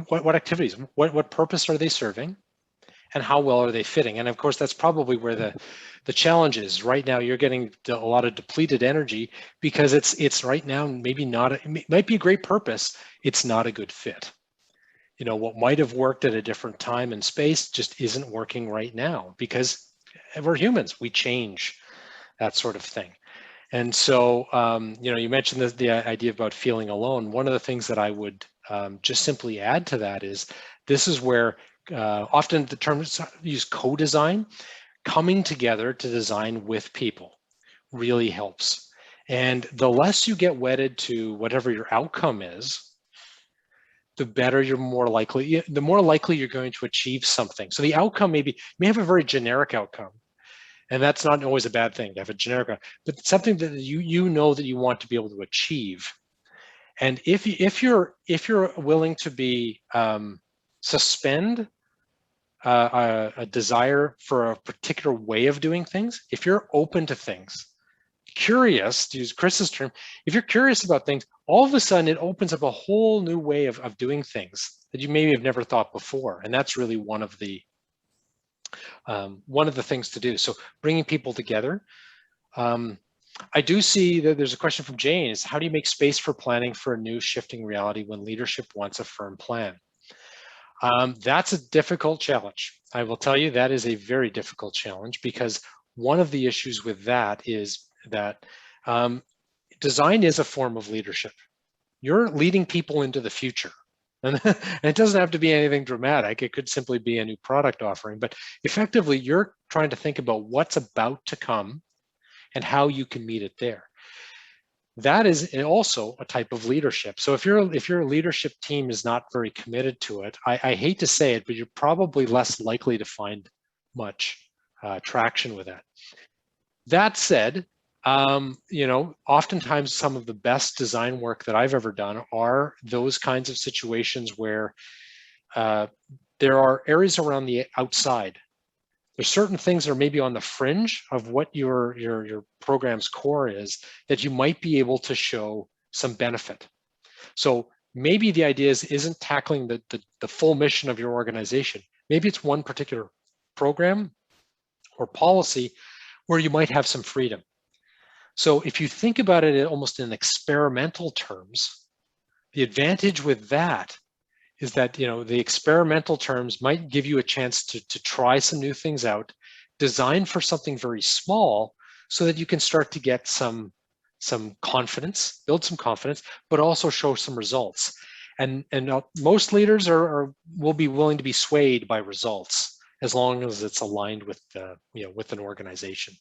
what activities, what purpose are they serving? And how well are they fitting? And of course, that's probably where the challenge is. Right now, you're getting a lot of depleted energy because it's right now maybe not, it might be a great purpose, it's not a good fit. You know, what might have worked at a different time and space just isn't working right now because we're humans, we change, that sort of thing. And so, you know, you mentioned the idea about feeling alone. One of the things that I would just simply add to that is, this is where often the term is used, co-design. Coming together to design with people really helps. And the less you get wedded to whatever your outcome is, the better the more likely you're going to achieve something. So the outcome may have a very generic outcome, and that's not always a bad thing to have a generic outcome, but something that you know that you want to be able to achieve. And if you're willing to be suspend a desire for a particular way of doing things, if you're open to things, curious, to use Chris's term, if you're curious about things, all of a sudden it opens up a whole new way of doing things that you maybe have never thought before. And that's really one of the things to do. So bringing people together, I do see that there's a question from Jane, is how do you make space for planning for a new shifting reality when leadership wants a firm plan? That's a difficult challenge. I will tell you that is a very difficult challenge, because one of the issues with that is that design is a form of leadership. You're leading people into the future. And it doesn't have to be anything dramatic. It could simply be a new product offering, but effectively you're trying to think about what's about to come and how you can meet it there. That is also a type of leadership. So if your leadership team is not very committed to it, I hate to say it, but you're probably less likely to find much traction with that. That said, oftentimes some of the best design work that I've ever done are those kinds of situations where there are areas around the outside. There's certain things that are maybe on the fringe of what your program's core is that you might be able to show some benefit. So maybe the idea isn't tackling the full mission of your organization. Maybe it's one particular program or policy where you might have some freedom. So if you think about it almost in experimental terms, the advantage with that is that the experimental terms might give you a chance to try some new things out, design for something very small so that you can start to get some confidence, build some confidence, but also show some results. And most leaders will be willing to be swayed by results as long as it's aligned with with an organization.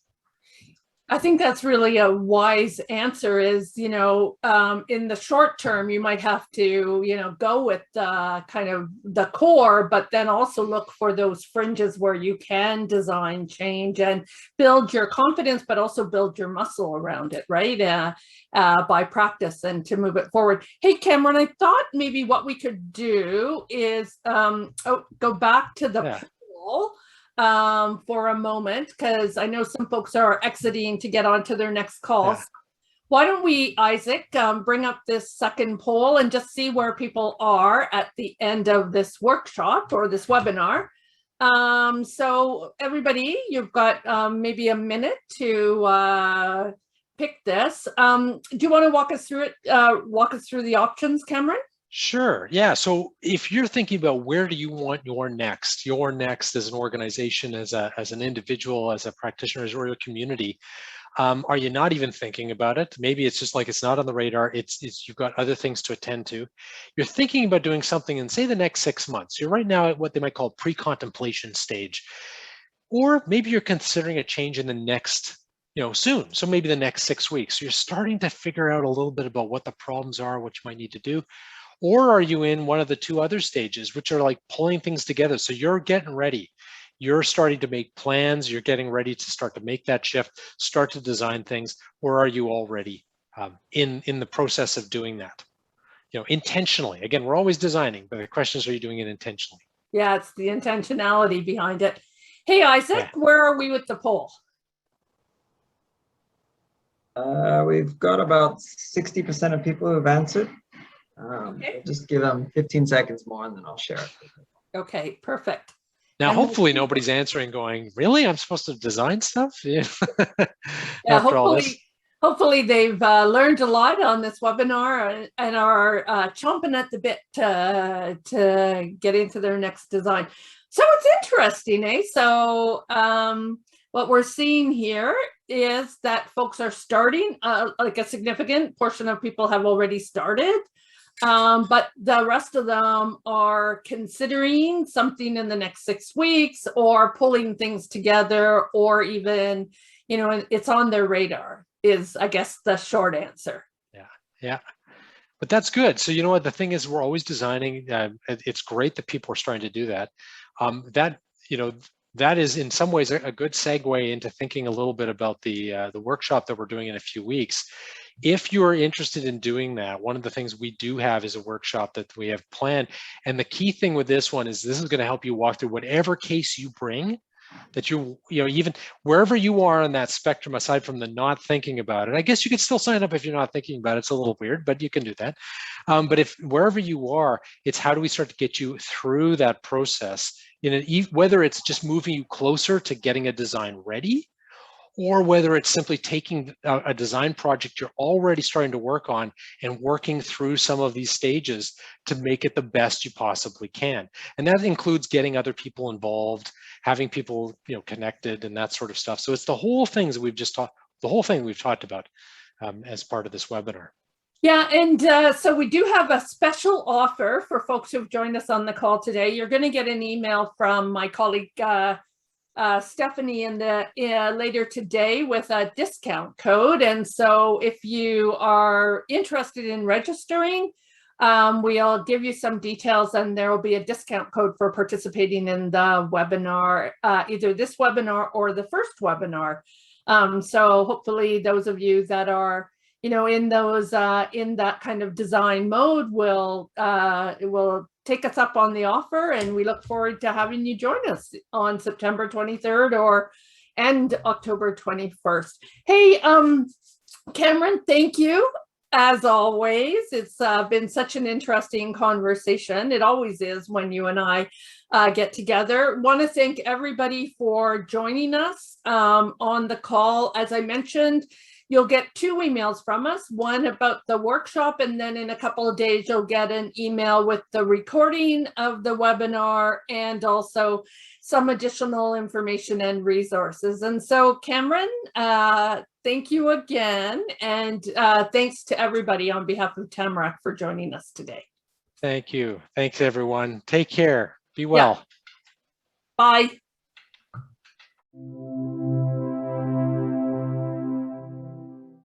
I think that's really a wise answer is, in the short term, you might have to, go with kind of the core, but then also look for those fringes where you can design change and build your confidence, but also build your muscle around it, right? By practice and to move it forward. Hey, Cameron, I thought maybe what we could do is go back to the poll. For a moment, because I know some folks are exiting to get on to their next calls. Yeah. Why don't we, Isaac, bring up this second poll and just see where people are at the end of this workshop or this webinar. So everybody, you've got maybe a minute to pick this. Do you want to walk us through it? Walk us through the options, Cameron? Sure. Yeah. So if you're thinking about where do you want your next as an organization, as an individual, as a practitioner, or a community, are you not even thinking about it? Maybe it's just like it's not on the radar. It's you've got other things to attend to. You're thinking about doing something in, say, the next 6 months. You're right now at what they might call pre-contemplation stage, or maybe you're considering a change in the next, soon. So maybe the next 6 weeks. So you're starting to figure out a little bit about what the problems are, what you might need to do. Or are you in one of the two other stages, which are like pulling things together? So you're getting ready. You're starting to make plans. You're getting ready to start to make that shift, start to design things. Or are you already in the process of doing that? Intentionally. Again, we're always designing, but the question is, are you doing it intentionally? Yeah, it's the intentionality behind it. Hey, Isaac, where are we with the poll? We've got about 60% of people who've answered. Okay. Just give them 15 seconds more and then I'll share it. Okay, perfect. Now, and hopefully nobody's answering going, really? I'm supposed to design stuff? Yeah, hopefully they've learned a lot on this webinar and are chomping at the bit to get into their next design. So it's interesting, eh? So what we're seeing here is that folks are starting, like a significant portion of people have already started. But the rest of them are considering something in the next 6 weeks or pulling things together, or even, it's on their radar is, I guess, the short answer. Yeah. But that's good. So you know what, the thing is, we're always designing. It's great that people are starting to do that. That is in some ways a good segue into thinking a little bit about the workshop that we're doing in a few weeks. If you are interested in doing that, one of the things we do have is a workshop that we have planned. And the key thing with this one is this is going to help you walk through whatever case you bring, that even wherever you are on that spectrum, aside from the not thinking about it. I guess you could still sign up if you're not thinking about it. It's a little weird, but you can do that. But if wherever you are, it's how do we start to get you through that process, whether it's just moving you closer to getting a design ready, or whether it's simply taking a design project you're already starting to work on and working through some of these stages to make it the best you possibly can. And that includes getting other people involved, having people, you know, connected and that sort of stuff. So it's the whole things that we've just talked, the whole thing we've talked about as part of this webinar. Yeah, and so we do have a special offer for folks who've joined us on the call today. You're going to get an email from my colleague Stephanie later today with a discount code. And so if you are interested in registering, we'll give you some details, and there will be a discount code for participating in the webinar, either this webinar or the first webinar. So hopefully those of you that are, you know, in those in that kind of design mode will take us up on the offer, and we look forward to having you join us on September 23rd and October 21st. Hey, Cameron, thank you. As always, it's been such an interesting conversation. It always is when you and I get together. Want to thank everybody for joining us on the call. As I mentioned, you'll get 2 emails from us, one about the workshop, and then in a couple of days, you'll get an email with the recording of the webinar and also some additional information and resources. And so, Cameron, thank you again. And thanks to everybody on behalf of Tamarack for joining us today. Thank you. Thanks, everyone. Take care. Be well. Yeah. Bye.